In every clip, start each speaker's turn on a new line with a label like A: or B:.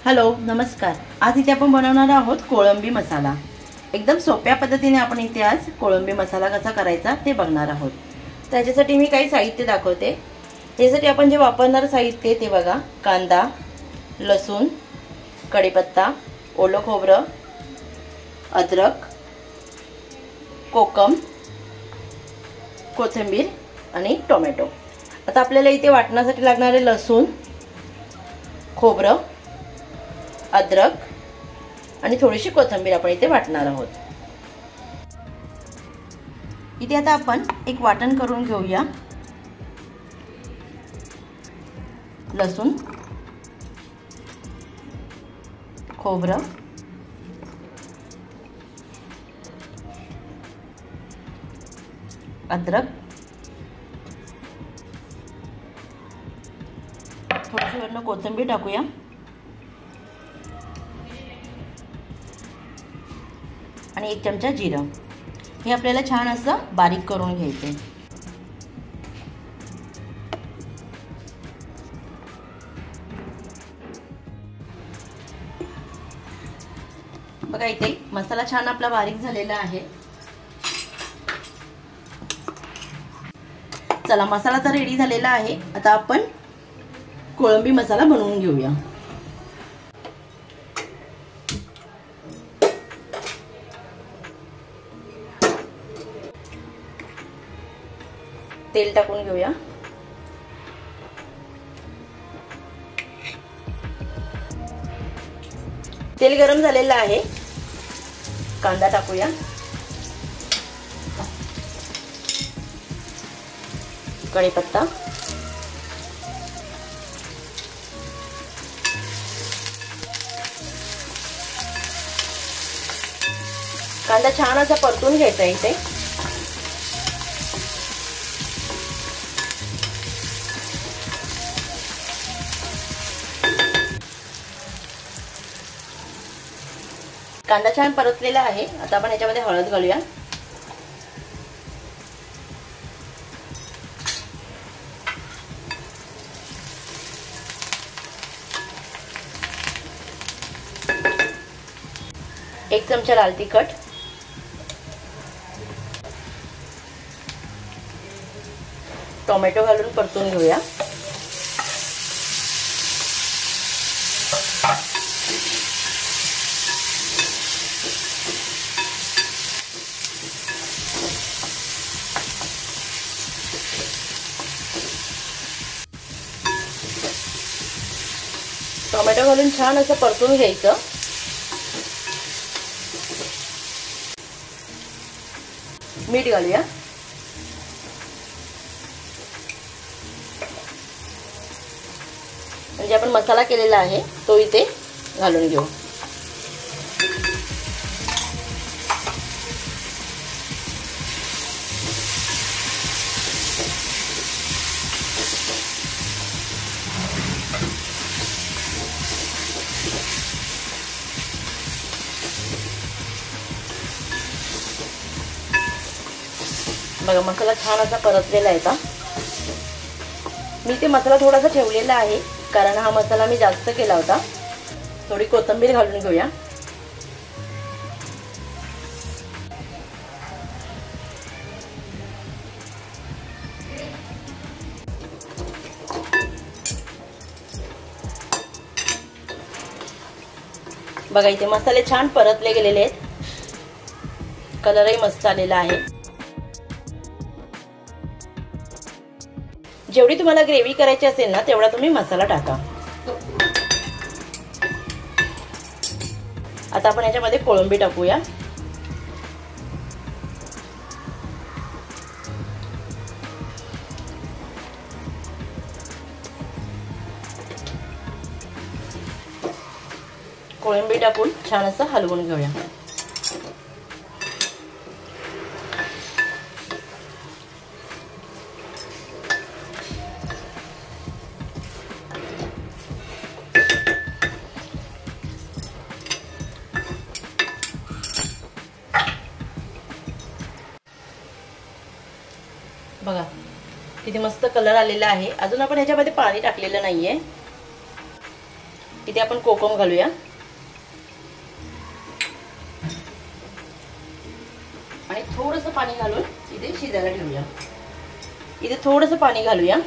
A: Hello नमस्कार। आज इथे आपण बनवणार आहोत कोळंबी मसाला। एकदम सोप्या पद्धतीने आपण इथे आज कोळंबी मसाला कसा करायचा ते बघणार आहोत। त्याच्यासाठी मी काही साहित्य दाखवते। त्यासाठी आपण जे वापरणार साहित्य ते बघा, कांदा, लसूण, कढीपत्ता, ओलं खोबरं, अद्रक, कोकम, कोथिंबीर आणि टोमॅटो। आता आपल्याला इथे वाटण्यासाठी लागणारे लसूण, खोबरं, अद्रक आणि थोडीशी कोथिंबीर आपण इथे वाटणार आहोत। इथे आता आपण एक वाटण करून घेऊया। लसूण, खोबरं, अद्रक, थोडीशी वरून कोथिंबीर टाकूया आणि 1 चमचा जिरं। हे आपल्याला छान असं बारीक करून घ्यायचे। बघा इथे मसाला छान आपला बारीक झालेला आहे। चला मसाला तर रेडी झालेला आहे। आता आपण कोळंबी मसाला बनवून घेऊया। तेल टाकून घेऊया। तेल गरम झालेलं आहे। कांदा टाकूया, कढीपत्ता, कांदा छान असा परतून घ्यायचा इथे। कांदा छान परतलेला आहे। आता आपण याच्यामध्ये हळद घालूया, एक चमचा लाल तिखट, टोमॅटो घालून परतून घेऊया. टोमॅटो घालून छान असं परतून घ्यायचं. मीठ घालूया. म्हणजे आपण मसाला केलेला आहे तो इथे घालून घेऊ. बघा मसाला छान असा परतलेला आहे. का मी ते मसाला थोडासा ठेवलेला आहे कारण हा मसाला मी जास्त केला होता. थोडी कोथिंबीर घालून घेऊया. बघा इथे मसाले छान परतले गेलेले आहेत. कलरही मस्त आलेला आहे. जेवढी तुम्हाला ग्रेव्ही करायची असेल ना तेवढा तुम्ही मसाला टाका. आता आपण याच्यामध्ये कोळंबी टाकूया. कोळंबी टाकून छान असं हलवून घेऊया. बघा किती मस्त कलर आलेला आहे. अजून आपण ह्याच्यामध्ये पाणी टाकलेलं नाहीये. इथे आपण कोकम घालूया आणि थोडंसं पाणी घालून इथे शिजायला ठेवूया. इथे थोडंसं पाणी घालूया.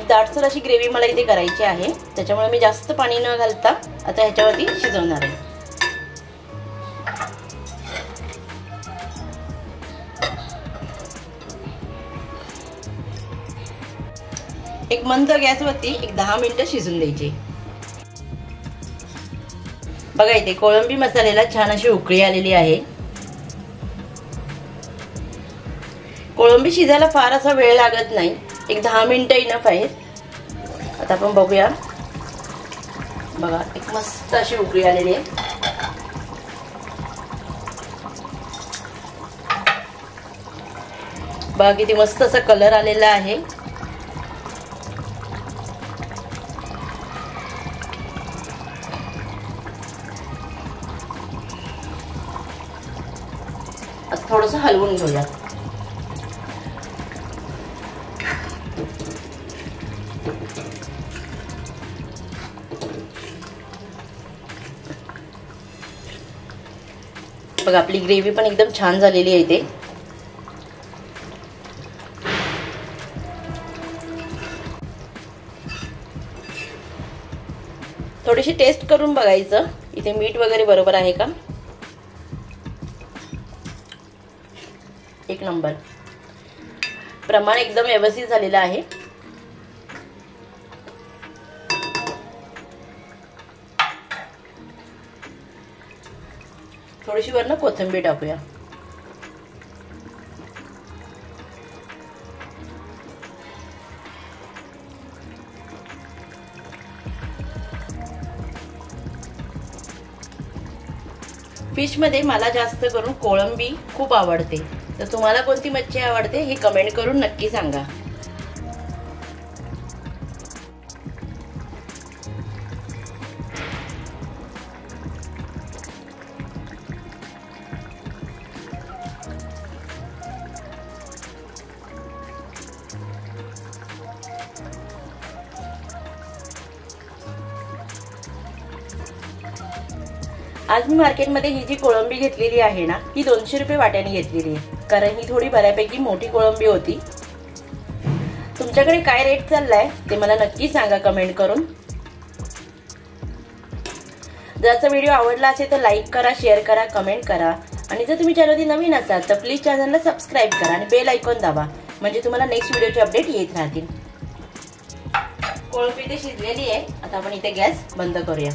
A: दाटसर अशी ग्रेव्ही मला इथे करायची आहे त्याच्यामुळे मी जास्त पाणी न घालता आता ह्याच्यावरती शिजवणार आहे. एक मंद गॅसवरती एक 10 मिनिटं शिजून द्यायची. बघा इथे कोळंबी मसाल्याला छान अशी उकळी आलेली आहे. कोळंबी शिजायला फार असा वेळ लागत नाही. एक 10 मिनिटं इनफ आहेत. आता आपण बघूया. बघा एक मस्त अशी उकळी आलेली आहे. बघा किती मस्त असा कलर आलेला आहे. आता थोडंसं हलवून घेऊया. बघा आपली ग्रेव्ही पण एकदम छान झालेली आहे. इथे थोडीशी टेस्ट करून बघायचं इथे मीठ वगैरे बरोबर आहे का. एक नंबर. प्रमाण एकदम व्यवस्थित झालेलं आहे. थोडीशी वरनं कोथिंबीर टाकूया. फिश मध्ये मला जास्त करून कोळंबी खूप आवडते. तर तुम्हाला कोणती मच्छी आवडते हे कमेंट करून नक्की सांगा. आज मी मार्केटमध्ये ही जी कोळंबी घेतलेली आहे ना, ही 200 रुपये वाट्याने घेतलेली आहे, कारण ही थोडी बऱ्यापैकी मोठी कोळंबी होती। तुमच्याकडे काय रेट चाललाय ते मला नक्की सांगा कमेंट करून। जर व्हिडिओ आवडला असेल तर लाईक करा, शेअर करा, कमेंट करा आणि जर तुम्ही चॅनलवरती नवीन असाल तर प्लीज चॅनलला सबस्क्राईब करा आणि बेल आयकॉन दाबा, म्हणजे तुम्हाला नेक्स्ट व्हिडिओचे अपडेट येत राहतील। कोळंबी इथे शिजलेली आहे, आता आपण इथे गॅस बंद करूया।